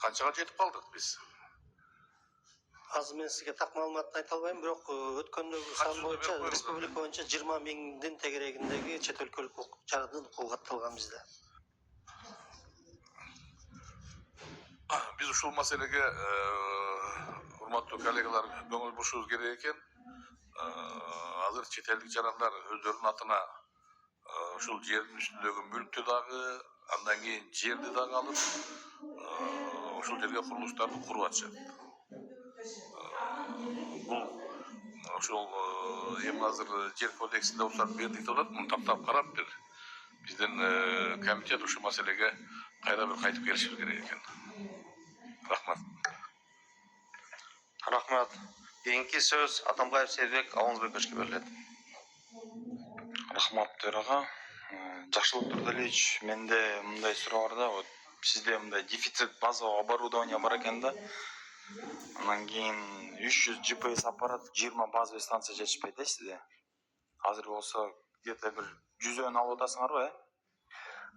Қаншаға жетіп қалдық біз? Азыр мен сізге так маалыматты айта албайм, бирок өткөндөгү сан боюнча республика боюнча 20 миңдин тегерегиндеги чет өлкөлүк жардын укугу катталган бизде. Biz ушул маселеге урматтуу коллегалар көңүл бурушубуз керек экен. Азыр чет элдик жарандар өздөрүнүн атына ушул жердин үстүндөгү мүлктү дагы, андан кийин жерди дагы алып, ушул жерге курулуштарды куруп атышат. Бул ошол эми азыр жер кодексинде уруксат бердик деп атат, муну тактап карап бир. Биздин комитет ушул маселеге кайра бир кайтып келишибиз керек экен. Рахмат. Рахмат. Кийинки сөз Атамбаев Сербек Алмазбековичке берилет. Рахмат төрага. Жакшылык Турдалевич, менде мындай суроо бар да, вот сизде мындай дефицит базового оборудования бар экен да. Андан кийин 300 GPS аппарат, 20 базовый станция жетишпейт сизде. Азыр болсо где-то бир 100өн алып атасыңарбы,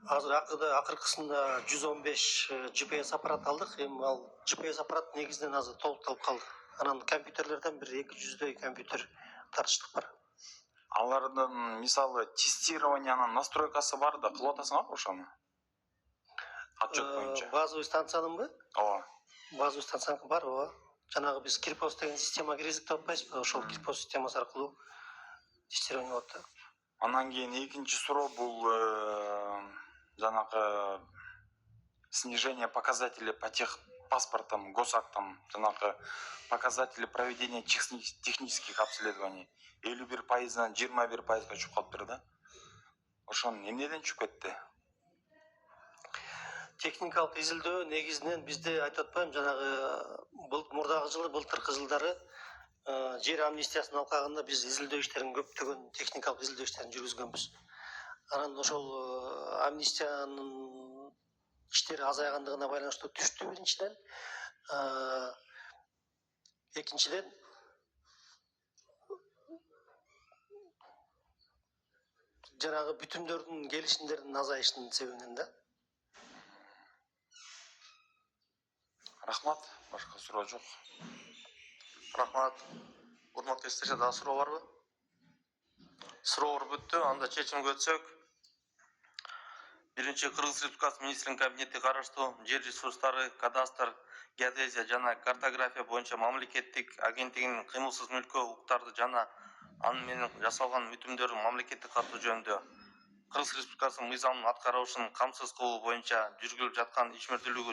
Азыр акыркысында 115 GPS аппарат алдык. Эми ал GPS аппарат негизинен азыр толукталып калды. Анан компьютерлерден бир 200дөй компьютер тартыштык бар. Алардын мисалы тестированиянын настройкасы бар да, кылып атасыңарбы ошону? Отчет боюнча. Базовый станциянынбы? Ооба. Базовый станцияныкы бар, ооба. Жанагы биз Кирпос деген система киргизик деп атпайбызбы? Ошол Кирпос системасы аркылуу тестирование болот да. Андан кийин экинчи суроо бул жанагы снижение показателей по техпаспортам, госактам, жанагы показатели проведения технических обследований 51%-дан 21%-га чыгып калыптыр да. Ошон эмнеден чыгып кетти? Техникалык изилдөө негизинен бизде айтып атпайм, жанагы мурдагы жылы, былтыркы жылдары жер амнистиясынын алкагында биз изилдөө иштерин көптөгөн техникалык изилдөө иштерин жүргүзгөнбүз. Анан ошол амнистиянын иштери азайгандыгына байланыштуу түштү биринчиден. Экинчиден жанагы бүтүмдөрдүн келишимдеринин азайышынын себебинен да. Рахмат, башка суроо жок. Рахмат. Урматтуу эстече, дагы суроо барбы? Суроолор бүттү. Анда чечимге өтсөк. Биринчи Кыргыз Республикасы министринин кабинети караштуу жер ресурстары, кадастр, геодезия жана картография боюнча мамлекеттик агенттигинин кыймылсыз мүлккө укуктарды жана анын менен жасалган бүтүмдөрдүн мамлекеттик катуу жөнүндө Кыргыз Республикасынын мыйзамын аткаруушун камсыз кылуу боюнча жүргүлүп жаткан ишмердүүлүгү